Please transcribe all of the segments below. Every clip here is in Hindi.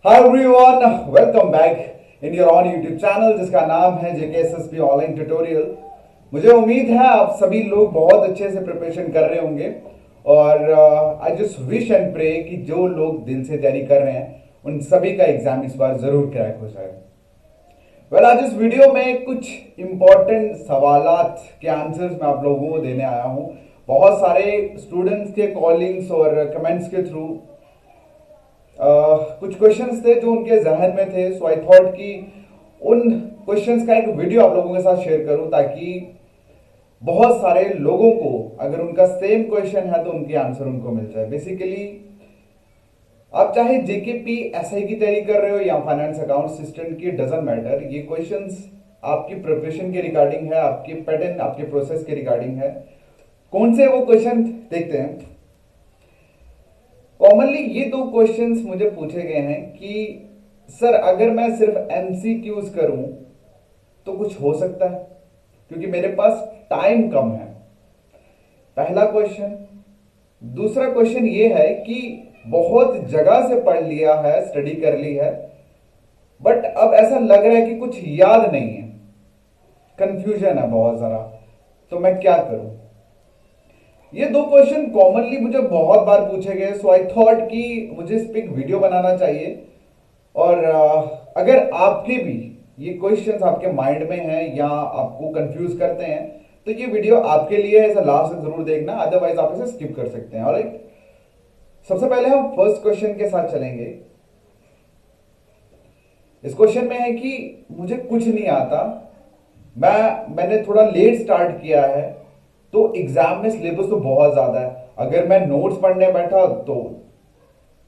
Hi everyone, welcome back in your on YouTube channel जिसका नाम है JKSSB ऑनलाइन ट्यूटोरियल। मुझे उम्मीद है आप सभी लोग बहुत अच्छे से प्रिपरेशन कर रहे होंगे और I just wish and pray कि जो लोग दिल से तैयारी कर रहे हैं उन सभी का एग्जाम इस बार जरूर क्रैक हो जाए। आज इस वीडियो में कुछ इंपॉर्टेंट सवालात के आंसर्स मैं आप लोगों को देने आया हूं। बहुत सारे स्टूडेंट्स के कॉलिंग्स और कमेंट्स के थ्रू कुछ क्वेश्चंस थे जो उनके जहन में थे, सो आई थॉट कि उन क्वेश्चंस का एक वीडियो आप लोगों के साथ शेयर करूं ताकि बहुत सारे लोगों को अगर उनका सेम क्वेश्चन है तो उनके आंसर उनको मिल जाए। बेसिकली आप चाहे जेकेपी एसआई की तैयारी कर रहे हो या फाइनेंस अकाउंट असिस्टेंट की, डजंट मैटर, ये क्वेश्चंस आपकी प्रिपरेशन के रिगार्डिंग है, आपके पैटर्न, आपके प्रोसेस के रिगार्डिंग है। कौन से वो क्वेश्चन देखते हैं। कॉमनली ये दो क्वेश्चंस मुझे पूछे गए हैं कि सर अगर मैं सिर्फ एमसीक्यूज करूं तो कुछ हो सकता है क्योंकि मेरे पास टाइम कम है, पहला क्वेश्चन। दूसरा क्वेश्चन ये है कि बहुत जगह से पढ़ लिया है, स्टडी कर ली है, बट अब ऐसा लग रहा है कि कुछ याद नहीं है, कंफ्यूजन है बहुत सारा, तो मैं क्या करूं। ये दो क्वेश्चन कॉमनली मुझे बहुत बार पूछे गए, सो आई थॉट कि मुझे इस पे एक वीडियो बनाना चाहिए। और अगर आपके भी ये क्वेश्चंस आपके माइंड में हैं या आपको कंफ्यूज करते हैं तो ये वीडियो आपके लिए है, इसे लास्ट तक जरूर देखना, अदरवाइज आप इसे स्किप कर सकते हैं। ऑलराइट, सबसे पहले हम फर्स्ट क्वेश्चन के साथ चलेंगे। इस क्वेश्चन में है कि मुझे कुछ नहीं आता, मैंने थोड़ा लेट स्टार्ट किया है, तो एग्जाम में सिलेबस तो बहुत ज्यादा है, अगर मैं नोट्स पढ़ने बैठा तो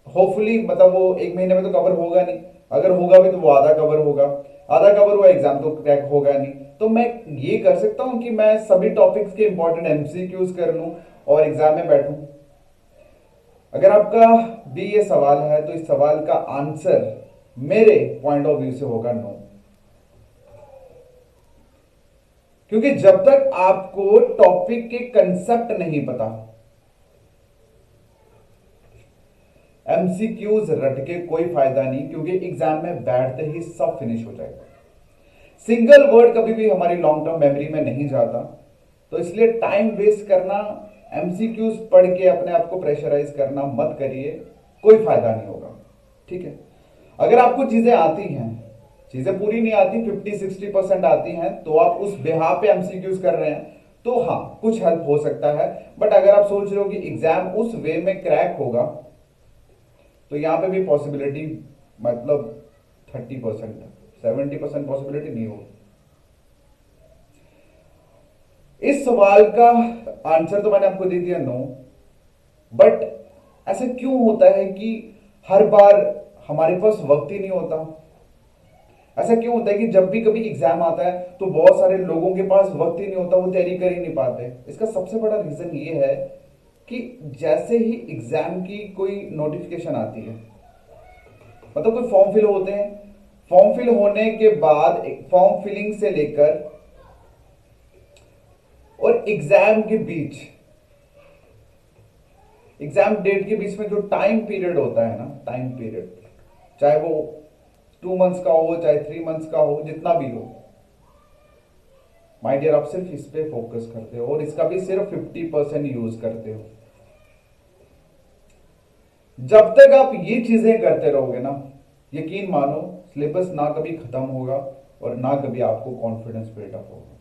होपफुली मतलब वो एक महीने में तो कवर होगा नहीं, अगर होगा भी तो वो आधा कवर होगा, आधा कवर हुआ एग्जाम तो क्रैक होगा नहीं। तो मैं ये कर सकता हूं कि मैं सभी टॉपिक्स के इंपॉर्टेंट एमसीक्यूज कर लूं और एग्जाम में बैठूं। अगर आपका भी ये सवाल है तो इस सवाल का आंसर मेरे पॉइंट ऑफ व्यू से होगा नो, क्योंकि जब तक आपको टॉपिक के कंसेप्ट नहीं पता, एमसीक्यूज रट के कोई फायदा नहीं, क्योंकि एग्जाम में बैठते ही सब फिनिश हो जाएगा। सिंगल वर्ड कभी भी हमारी लॉन्ग टर्म मेमोरी में नहीं जाता, तो इसलिए टाइम वेस्ट करना, एमसीक्यूज पढ़ के अपने आप को प्रेशराइज करना मत करिए, कोई फायदा नहीं होगा। ठीक है, अगर आपको चीजें आती हैं, चीजें पूरी नहीं आती, 50-60% आती हैं, तो आप उस बिहाफ पे एमसीक्यूज कर रहे हैं तो हाँ कुछ हेल्प हो सकता है। बट अगर आप सोच रहे हो कि एग्जाम उस वे में क्रैक होगा तो यहां पे भी पॉसिबिलिटी मतलब 30%, 70% पॉसिबिलिटी नहीं होगी। इस सवाल का आंसर तो मैंने आपको दे दिया नो, बट ऐसा क्यों होता है कि हर बार हमारे पास वक्त ही नहीं होता। ऐसा क्यों होता है कि जब भी कभी एग्जाम आता है तो बहुत सारे लोगों के पास वक्त ही नहीं होता, वो तैयारी कर ही नहीं पाते। इसका सबसे बड़ा रीजन ये है कि जैसे ही एग्जाम की कोई नोटिफिकेशन आती है, मतलब कोई फॉर्म फिल होते हैं, फॉर्म फिल होने के बाद फॉर्म फिलिंग से लेकर और एग्जाम के बीच, एग्जाम डेट के बीच में जो टाइम पीरियड होता है ना, टाइम पीरियड चाहे वो 2 मंथ्स का हो चाहे 3 मंथ्स का हो, जितना भी हो, माय डियर आप सिर्फ इस पे फोकस करते हो और इसका भी सिर्फ 50% यूज करते हो। जब तक आप ये चीजें करते रहोगे ना, यकीन मानो सिलेबस ना कभी खत्म होगा और ना कभी आपको कॉन्फिडेंस बिल्डअप होगा।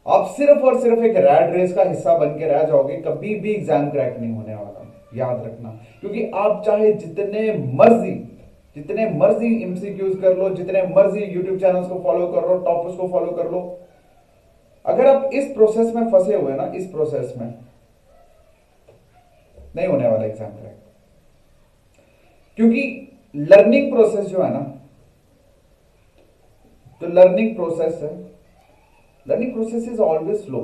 आप सिर्फ और सिर्फ एक रैट रेस का हिस्सा बन के रह जाओगे, कभी भी एग्जाम क्रैक नहीं होने वाला, याद रखना। क्योंकि आप चाहे जितने मर्जी एमसीक्यूज कर लो, जितने मर्जी यूट्यूब चैनल्स को फॉलो कर लो, टॉपर्स को फॉलो कर लो, अगर आप इस प्रोसेस में फंसे हुए ना, इस प्रोसेस में नहीं होने वाला एग्जाम क्रैक। क्योंकि लर्निंग प्रोसेस जो है ना, जो लर्निंग प्रोसेस है, learning process is always slow.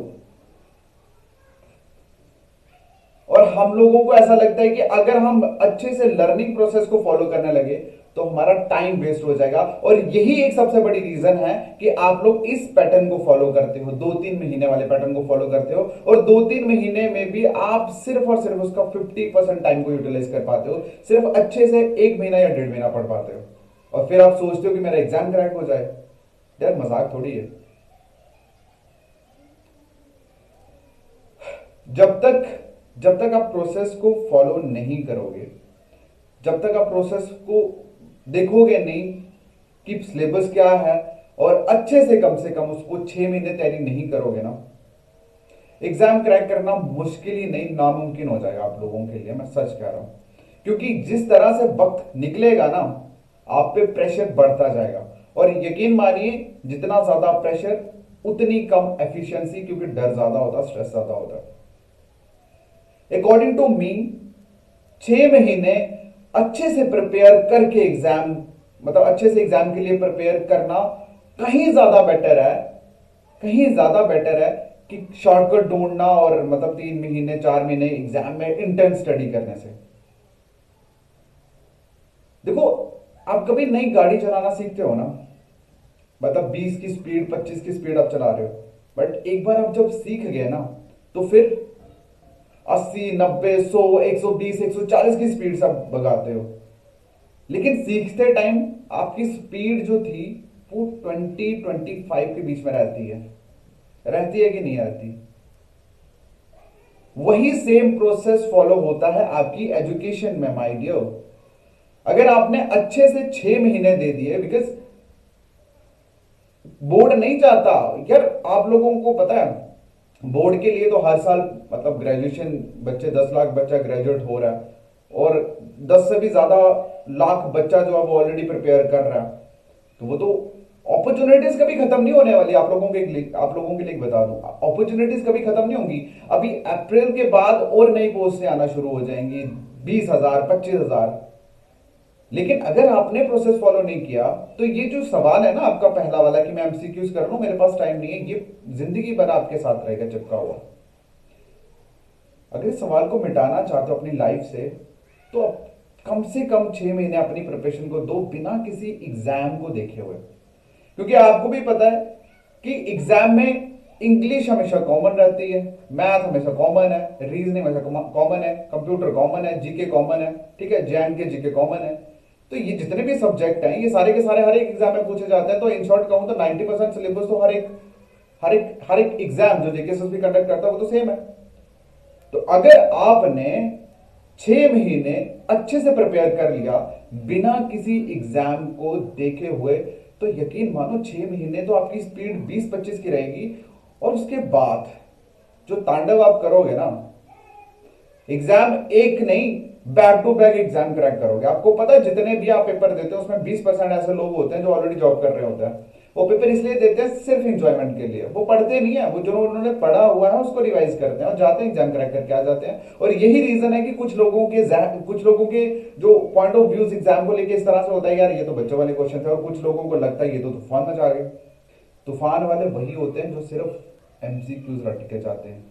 और हम लोगों को ऐसा लगता है कि अगर हम अच्छे से लर्निंग प्रोसेस को फॉलो करने लगे तो हमारा टाइम वेस्ट हो जाएगा। और यही एक सबसे बड़ी रीजन है कि आप लोग इस पैटर्न को फॉलो करते हो, 2-3 महीने वाले पैटर्न को फॉलो करते हो, और 2-3 महीने में भी आप सिर्फ और सिर्फ उसका 50% टाइम को यूटिलाइज कर पाते हो, सिर्फ अच्छे से 1 महीना या 1.5 महीना पढ़ पाते हो, और फिर आप सोचते हो कि मेरा एग्जाम क्रैक हो जाए। यार मजाक थोड़ी है। जब तक आप प्रोसेस को फॉलो नहीं करोगे, जब तक आप प्रोसेस को देखोगे नहीं कि सिलेबस क्या है, और अच्छे से कम उसको 6 महीने तैयारी नहीं करोगे ना, एग्जाम क्रैक करना मुश्किल ही नहीं नामुमकिन हो जाएगा आप लोगों के लिए। मैं सच कह रहा हूं, क्योंकि जिस तरह से वक्त निकलेगा ना, आप पे प्रेशर बढ़ता जाएगा। और यकीन मानिए, जितना ज्यादा प्रेशर उतनी कम एफिशिएंसी, क्योंकि डर ज्यादा होता, स्ट्रेस ज्यादा होता है। अकॉर्डिंग टू मी, 6 महीने अच्छे से प्रिपेयर करके एग्जाम, मतलब अच्छे से एग्जाम के लिए प्रिपेयर करना कहीं ज्यादा बेटर है, कहीं ज्यादा बेटर है कि शॉर्टकट ढूंढना और मतलब 3 महीने 4 महीने एग्जाम में इंटेंस स्टडी करने से। देखो, आप कभी नई गाड़ी चलाना सीखते हो ना, मतलब 20 की स्पीड 25 की स्पीड आप चला रहे हो, बट एक बार आप जब सीख गए ना, तो फिर 80 90 100 120 140 की स्पीड से आप भगाते हो। लेकिन सीखते टाइम आपकी स्पीड जो थी वो 20-25 के बीच में रहती है कि नहीं रहती? वही सेम प्रोसेस फॉलो होता है आपकी एजुकेशन में, माय डियर। अगर आपने अच्छे से 6 महीने दे दिए, बिकॉज बोर्ड नहीं चाहता यार, आप लोगों को पता है बोर्ड के लिए तो हर साल मतलब ग्रेजुएशन बच्चे 10 लाख बच्चा ग्रेजुएट हो रहा है, और 10 से भी ज्यादा लाख बच्चा जो है वो ऑलरेडी प्रिपेयर कर रहा है। तो वो तो अपॉर्चुनिटीज कभी खत्म नहीं होने वाली। आप लोगों के लिए बता दूं, अपॉर्चुनिटीज कभी खत्म नहीं होंगी। अभी अप्रैल के बाद और नई पोस्टें आना शुरू हो जाएंगी, 20,000 25,000। लेकिन अगर आपने प्रोसेस फॉलो नहीं किया, तो ये जो सवाल है ना आपका पहला वाला कि मैं एमसीक्यूज कर लूं, मेरे पास टाइम नहीं है, ये जिंदगी भर आपके साथ रहेगा चिपका हुआ। अगर इस सवाल को मिटाना चाहते हो अपनी लाइफ से, तो आप कम से कम 6 महीने अपनी प्रिपरेशन को दो, बिना किसी एग्जाम को देखे हुए। क्योंकि आपको भी पता है कि एग्जाम में इंग्लिश हमेशा कॉमन रहती है, मैथ हमेशा कॉमन है, रीजनिंग हमेशा कॉमन है, कंप्यूटर कॉमन है, जीके कॉमन है, ठीक है, जेएनके जीके कॉमन है। तो ये जितने भी सब्जेक्ट हैं, ये सारे के सारे हर एक एग्जाम में पूछे जाते हैं। तो इन शॉर्ट कहूं तो 90% सिलेबस तो हर एक एग्जाम जो जेके कंडक्ट करता है वो तो सेम है। तो अगर आपने 6 महीने अच्छे से प्रिपेयर कर लिया बिना किसी एग्जाम को देखे हुए, तो यकीन मानो 6 महीने तो आपकी स्पीड 20-25 की रहेगी। और उसके बाद जो तांडव आप करोगे ना, एग्जाम एक नहीं, back to back exam crack करोगे। आपको पता है जितने भी आप पेपर देते हो उसमें 20% ऐसे लोग होते हैं जो ऑलरेडी जॉब कर रहे होते हैं। वो पेपर इसलिए देते हैं सिर्फ इंजॉयमेंट के लिए, वो पढ़ते नहीं है, वो जो उन्होंने पढ़ा हुआ है उसको रिवाइज करते हैं और जाते हैं एग्जाम क्रैक करके आ जाते हैं। और यही रीजन है कि कुछ लोगों के जो पॉइंट ऑफ व्यूज एग्जाम को लेके इस तरह से होता है, यार ये तो बच्चों वाले क्वेश्चन थे, और कुछ लोगों को लगता है ये तो तूफान मचा गए। तूफान वाले वही होते हैं जो सिर्फ एमसीक्यूज रट के जाते हैं।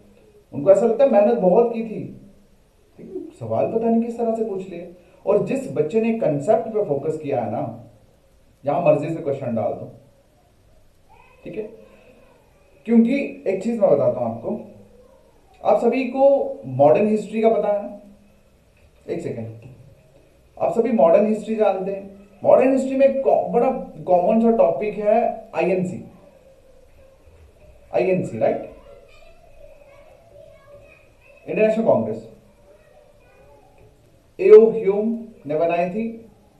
उनको ऐसा लगता है मेहनत बहुत की थी, लेकिन सवाल पता नहीं किस तरह से पूछ लिए। और जिस बच्चे ने कंसेप्ट पे फोकस किया है ना, यहां मर्जी से क्वेश्चन डाल दो, ठीक है। क्योंकि एक चीज मैं बताता हूं आपको, आप सभी को मॉडर्न हिस्ट्री का पता है ना? एक सेकेंड, आप सभी मॉडर्न हिस्ट्री जानते हैं? मॉडर्न हिस्ट्री में एक बड़ा कॉमन सा टॉपिक है INC. INC right, international Congress. AO Hume ने बनाई थी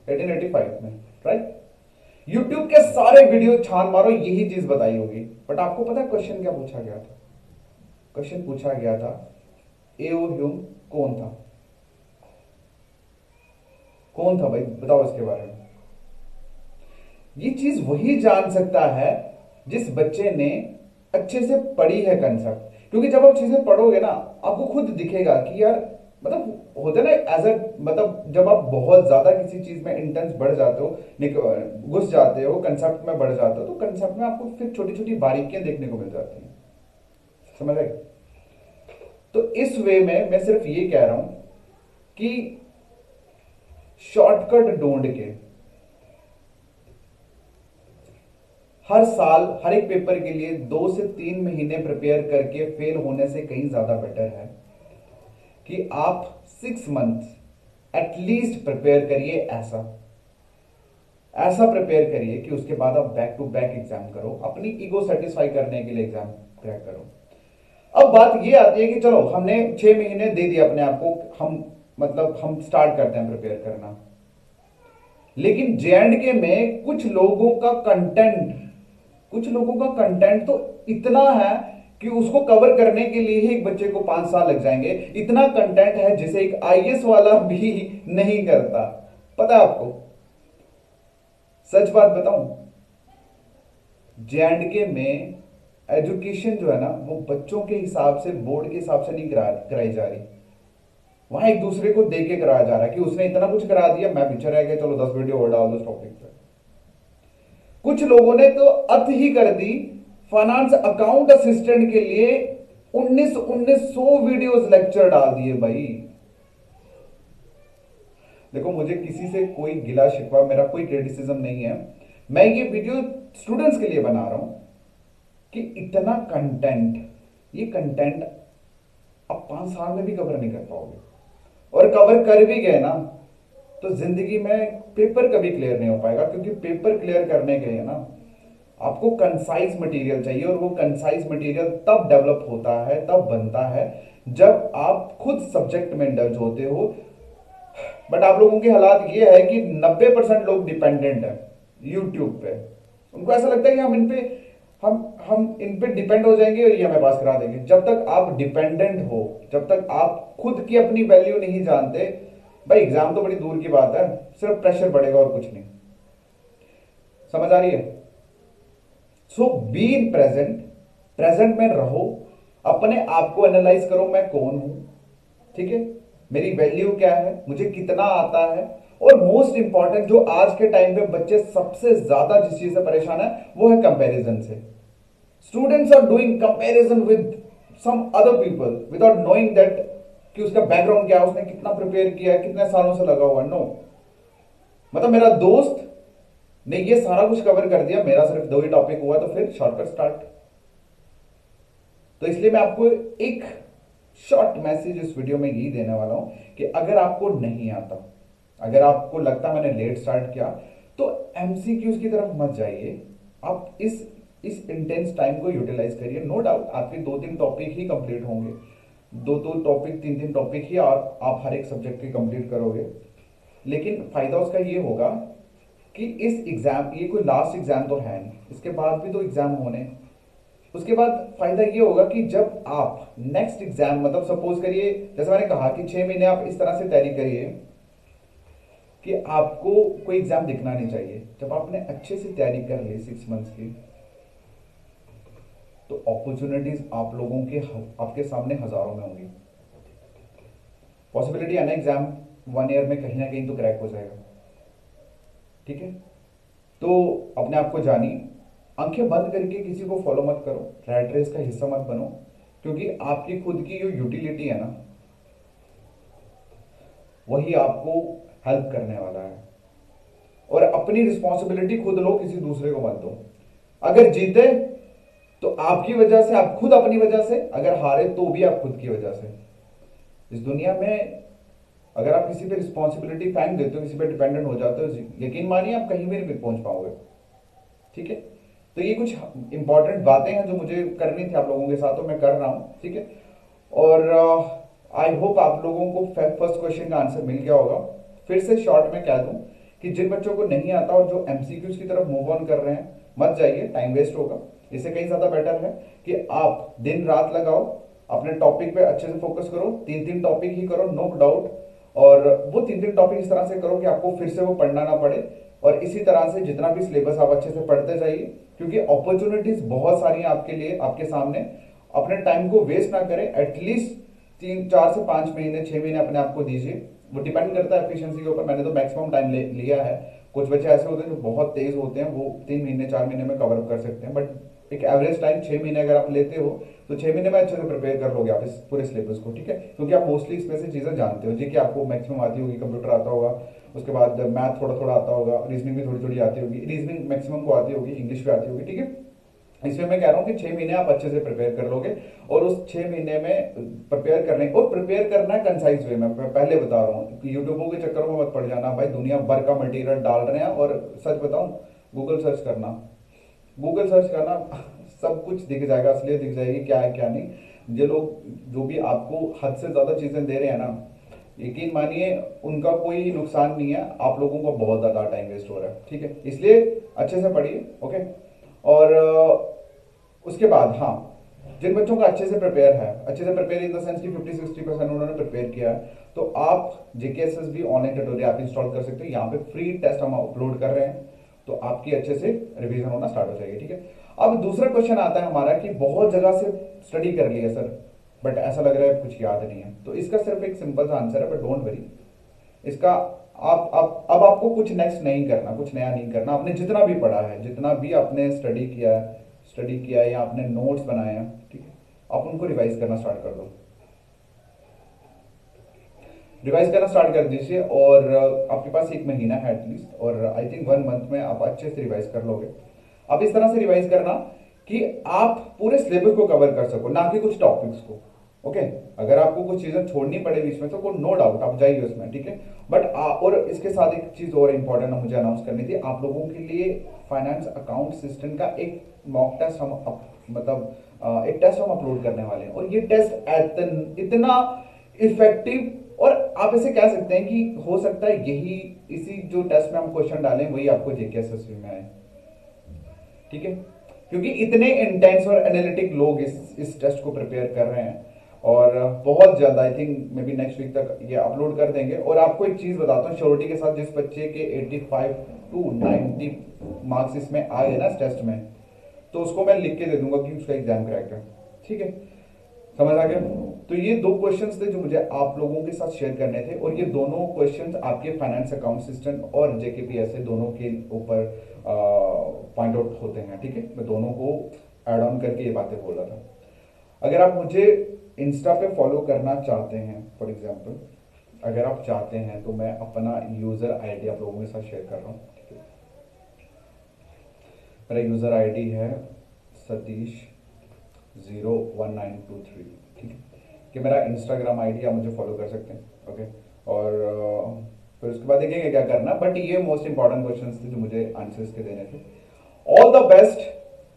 1885 में, राइट। यूट्यूब के सारे वीडियो छान मारो, यही चीज बताई होगी। बट आपको पता है क्वेश्चन क्या पूछा गया था? क्वेश्चन पूछा गया था एओ ह्यूम कौन था? कौन था भाई, बताओ इसके बारे में। ये चीज वही जान सकता है जिस बच्चे ने अच्छे से पढ़ी है कंसेप्ट। क्योंकि जब आप चीजें पढ़ोगे ना, आपको खुद दिखेगा कि यार, मतलब होता है ना एज ए, मतलब जब आप बहुत ज्यादा किसी चीज में इंटेंस बढ़ जाते हो, घुस जाते हो, कंसेप्ट में बढ़ जाते हो, तो कंसेप्ट में आपको फिर छोटी छोटी बारीकियां देखने को मिल जाती हैं। समझ आए? तो इस वे में मैं सिर्फ ये कह रहा हूं कि शॉर्टकट ढूंढ के हर साल हर एक पेपर के लिए 2 से 3 महीने प्रिपेयर करके फेल होने से कहीं ज्यादा बेटर है कि आप 6 मंथ एटलीस्ट प्रिपेयर करिए। ऐसा ऐसा प्रिपेयर करिए कि उसके बाद आप बैक टू बैक एग्जाम करो, अपनी ईगो सेटिस्फाई करने के लिए एग्जाम क्रैक करो। अब बात ये आती है कि चलो हमने 6 महीने दे दिया अपने आप को, हम स्टार्ट करते हैं प्रिपेयर करना। लेकिन JNK में कुछ लोगों का कंटेंट तो इतना है कि उसको कवर करने के लिए ही एक बच्चे को 5 साल लग जाएंगे। इतना कंटेंट है जिसे एक IAS वाला भी नहीं करता। पता है आपको, सच बात बताऊं, JNK में एजुकेशन जो है ना, वो बच्चों के हिसाब से, बोर्ड के हिसाब से नहीं कराई जा रही। वहां एक दूसरे को देख के कराया जा रहा है कि उसने इतना कुछ करा दिया, मैं पीछे रह गया, चलो 10 वीडियो और डाल दो इस टॉपिक पे। कुछ लोगों ने तो अत ही कर दी, फाइनेंस अकाउंट असिस्टेंट के लिए 1900 वीडियोस लेक्चर डाल दिए भाई। देखो, मुझे किसी से कोई गिला शिकवा, मेरा कोई क्रिटिसिज्म नहीं है। मैं ये वीडियो स्टूडेंट्स के लिए बना रहा हूं कि इतना कंटेंट, ये कंटेंट आप 5 साल में भी कवर नहीं कर पाओगे। और कवर कर भी गए ना तो जिंदगी में पेपर कभी क्लियर नहीं हो पाएगा, क्योंकि पेपर क्लियर करने के लिए ना आपको कंसाइज मटेरियल चाहिए, और वो कंसाइज मटेरियल तब डेवलप होता है, तब बनता है जब आप खुद सब्जेक्ट में इंडल्ज होते हो। बट आप लोगों के हालात ये है कि 90% लोग डिपेंडेंट है यूट्यूब पे। उनको ऐसा लगता है कि हम इन पे डिपेंड हो जाएंगे और ये हमें पास करा देंगे। जब तक आप डिपेंडेंट हो, जब तक आप खुद की अपनी वैल्यू नहीं जानते, भाई एग्जाम तो बड़ी दूर की बात है, सिर्फ प्रेशर बढ़ेगा और कुछ नहीं। समझ आ रही है? सो बी इन प्रेजेंट, प्रेजेंट में रहो, अपने आप को एनालाइज करो, मैं कौन हूं, ठीक है, मेरी वैल्यू क्या है, मुझे कितना आता है। और मोस्ट इंपॉर्टेंट, जो आज के टाइम पे बच्चे सबसे ज्यादा जिस चीज से परेशान है, वो है कंपैरिजन से। Students are doing comparison with some other people without knowing that कि उसका बैकग्राउंड क्या है, उसने कितना प्रिपेयर किया है, कितने सालों से लगा हुआ। नो, मतलब मेरा दोस्त ने ये सारा कुछ कवर कर दिया, मेरा सिर्फ 2 ही टॉपिक हुआ, तो फिर शॉर्टकट स्टार्ट। तो इसलिए मैं आपको एक शॉर्ट मैसेज इस वीडियो में यही देने वाला हूं कि अगर आपको नहीं आता, अगर आपको लगता मैंने लेट स्टार्ट किया, तो MCQs की तरफ मत जाइए। आप इस इंटेंस टाइम को यूटिलाइज करिए। नो डाउट आपके 2-3 टॉपिक ही कंप्लीट होंगे, 2-2 टॉपिक, 3-3 टॉपिक ही और आप हर एक सब्जेक्ट के कंप्लीट करोगे। लेकिन फायदा उसका ये होगा कि इस एग्जाम, ये कोई लास्ट एग्जाम तो है नहीं, इसके बाद भी तो एग्जाम होने। उसके बाद फायदा ये होगा कि जब आप नेक्स्ट एग्जाम, मतलब सपोज करिए, जैसे मैंने कहा कि 6 महीने आप इस तरह से तैयारी करिए कि आपको कोई एग्जाम दिखना नहीं चाहिए। जब आपने अच्छे से तैयारी कर ली 6 मंथ्स की, तो अपॉर्चुनिटीज आप लोगों के, आपके सामने हजारों में होंगी। पॉसिबिलिटी है ना एग्जाम 1 ईयर में कहीं ना कहीं तो क्रैक हो जाएगा, ठीक है। तो अपने आप को जानिए, आंखें बंद करके किसी को फॉलो मत करो, रैट रेस का हिस्सा मत बनो, क्योंकि आपकी खुद की जो यूटिलिटी है ना, वही आपको हेल्प करने वाला है। और अपनी रिस्पॉन्सिबिलिटी खुद लो, किसी दूसरे को मत दो। अगर जीते तो आपकी वजह से, आप खुद अपनी वजह से, अगर हारे तो भी आप खुद की वजह से। इस दुनिया में अगर आप किसी पे रिस्पॉन्सिबिलिटी फेंक देते हो, किसी पे डिपेंडेंट हो जाते हो, यकीन मानिए आप कहीं भी नहीं पहुंच पाओगे, ठीक है। तो ये कुछ इंपॉर्टेंट बातें हैं जो मुझे करनी थी आप लोगों के साथ, तो मैं कर रहा हूं, ठीक है। और आई होप आप लोगों को फर्स्ट क्वेश्चन का आंसर मिल गया होगा। फिर से शॉर्ट में कह दूं कि जिन बच्चों को नहीं आता और जो MCQs की तरफ मूव ऑन कर रहे हैं, मत जाइए, टाइम वेस्ट होगा। इससे कहीं ज्यादा बेटर है कि आप दिन रात लगाओ, अपने टॉपिक पे अच्छे से फोकस करो, 3-3 टॉपिक ही करो, नो डाउट। और वो 3-3 टॉपिक इस तरह से करो कि आपको फिर से वो पढ़ना ना पड़े, और इसी तरह से जितना भी सिलेबस आप अच्छे से पढ़ते जाइए, क्योंकि अपॉर्चुनिटीज बहुत सारी हैं आपके लिए, आपके सामने। अपने टाइम को वेस्ट ना करें, एटलीस्ट 4 से 5 महीने, 6 महीने अपने आप को दीजिए। वो डिपेंड करता है एफिशिएंसी के ऊपर, मैंने तो मैक्सिमम टाइम लिया है। कुछ बच्चे ऐसे होते हैं जो बहुत तेज होते हैं, वो 3 महीने 4 महीने में कवर अप कर सकते हैं, बट एक एवरेज टाइम 6 महीने अगर आप लेते हो, तो 6 महीने में अच्छे से प्रिपेयर कर लोगे आप इस पूरे सिलेबस को, ठीक है। क्योंकि आप मोस्टली इसमें से चीजें जानते हो, जी कि आपको मैक्सिमम आती होगी, कंप्यूटर आता होगा, उसके बाद मैथ थोड़ा थोड़ा आता होगा, रीजनिंग भी थोड़ी थोड़ी आती होगी, रीजनिंग मैक्सिमम को आती होगी, इंग्लिश भी आती होगी, ठीक है। इसमें मैं कह रहा हूँ कि 6 महीने आप अच्छे से प्रिपेयर कर लोगे, और उस 6 महीने में प्रिपेयर करने, और प्रिपेयर करना है कंसाइज वे में। मैं पहले बता रहा हूँ कि यूट्यूबों के चक्करों में मत पड़ जाना भाई, दुनिया भर का मटेरियल डाल रहे हैं। और सच बताऊं, गूगल सर्च करना, गूगल सर्च करना, सब कुछ दिख जाएगा, असलियत दिख जाएगी क्या है क्या नहीं। ये लोग जो भी आपको हद से ज्यादा चीजें दे रहे हैं ना, यकीन मानिए उनका कोई नुकसान नहीं है, आप लोगों को बहुत ज्यादा टाइम वेस्ट हो रहा है, ठीक है। इसलिए अच्छे से पढ़िए, ओके। और उसके बाद हाँ, जिन बच्चों का अच्छे से प्रिपेयर है, अच्छे से प्रिपेयर इन द सेंस कि 50-60% उन्होंने प्रिपेयर किया है, तो आप जेकेएसएसबी ऑनलाइन ट्यूटोरियल आप इंस्टॉल कर सकते हो। यहाँ पे फ्री टेस्ट हम अपलोड कर रहे हैं, तो आपकी अच्छे से रिवीजन होना स्टार्ट हो जाएगी, ठीक है। अब दूसरा क्वेश्चन आता है हमारा कि बहुत जगह से स्टडी कर ली है सर, बट ऐसा लग रहा है कुछ याद नहीं है। तो इसका सिर्फ एक सिंपल सा आंसर है, बट डोंट वरी। इसका आप अब आपको कुछ नेक्स्ट नहीं करना, कुछ नया नहीं करना। आपने जितना भी पढ़ा है, जितना भी आपने स्टडी किया है या आपने नोट्स बनाए हैं, ठीक है, आप उनको रिवाइज करना स्टार्ट कर दो, रिवाइज करना स्टार्ट कर दीजिए। और आपके पास 1 महीना है एटलीस्ट, और आई थिंक 1 मंथ में आप अच्छे से रिवाइज कर लोगे। आप इस तरह से रिवाइज करना कि आप पूरे सिलेबस को कवर कर सको, ना कि कुछ टॉपिक्स को, ओके। अगर आपको कुछ चीजें छोड़नी पड़े बीच में तो नो डाउट आप जाइए उसमें, ठीक है। बट और इसके साथ एक चीज और इंपॉर्टेंट मुझे अनाउंस करनी थी आप लोगों के लिए। फाइनेंस अकाउंट सिस्टम का एक मॉक टेस्ट हम एक टेस्ट हम अपलोड करने वाले हैं, और ये टेस्ट इतना इफेक्टिव, और आप ऐसे कह सकते हैं कि हो सकता है यही इसी जो टेस्ट में हम क्वेश्चन डालें वही आपको जेकेएसएसबी में आए, ठीक है। क्योंकि इतने इंटेंस और एनालिटिक लोग इस टेस्ट को प्रिपेयर कर रहे हैं, और बहुत ज्यादा, I think may be next week तक ये अपलोड कर देंगे। और आपको एक चीज बताता हूँ श्योरिटी के साथ, जिस बच्चे के 85 to 90 मार्क्स इसमें आ गए ना इस टेस्ट में, तो उसको मैं लिख के दे दूंगा कि उसका एग्जाम क्रैक है, ठीक है। समझ आ गया। तो ये 2 क्वेश्चंस थे जो मुझे आप लोगों के साथ शेयर करने थे, और ये दोनों क्वेश्चंस आपके फाइनेंस अकाउंट सिस्टम और जेकेपीएसए दोनों के ऊपर पॉइंट आउट होते हैं, ठीक है। मैं दोनों को ऐड ऑन करके ये बातें बोल रहा था। अगर आप मुझे इंस्टा पे फॉलो करना चाहते हैं, फॉर एग्जाम्पल अगर आप चाहते हैं, तो मैं अपना यूजर आईडी आप लोगों के साथ शेयर कर रहा हूँ, ठीक है। मेरा यूजर आईडी है सतीश01923, ठीक है। कि मेरा इंस्टाग्राम आईडी आप मुझे फॉलो कर सकते हैं, ओके। और फिर उसके बाद देखेंगे क्या करना, बट ये मोस्ट इंपॉर्टेंट क्वेश्चंस थे जो मुझे आंसर्स के देने थे। All the best.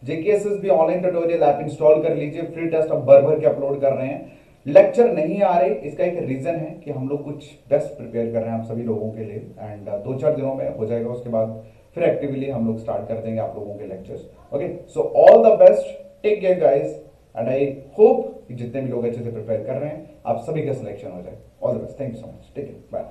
JKSSB online tutorial app install कर लीजिए, फ्री टेस्ट अब भर भर के अपलोड कर रहे हैं। लेक्चर नहीं आ रहे, इसका एक रीजन है कि हम लोग कुछ बेस्ट प्रिपेयर कर रहे हैं आप सभी लोगों के लिए, एंड 2-4 दिनों में हो जाएगा। उसके बाद फिर एक्टिवली हम लोग स्टार्ट कर देंगे आप लोगों के lectures, okay. So all the best, take care guys, and I hope कि जितने भी लोग अच्छे से प्रिपेयर कर रहे हैं आप सभी का सिलेक्शन हो जाए। All the best, thank you so much, take care, bye.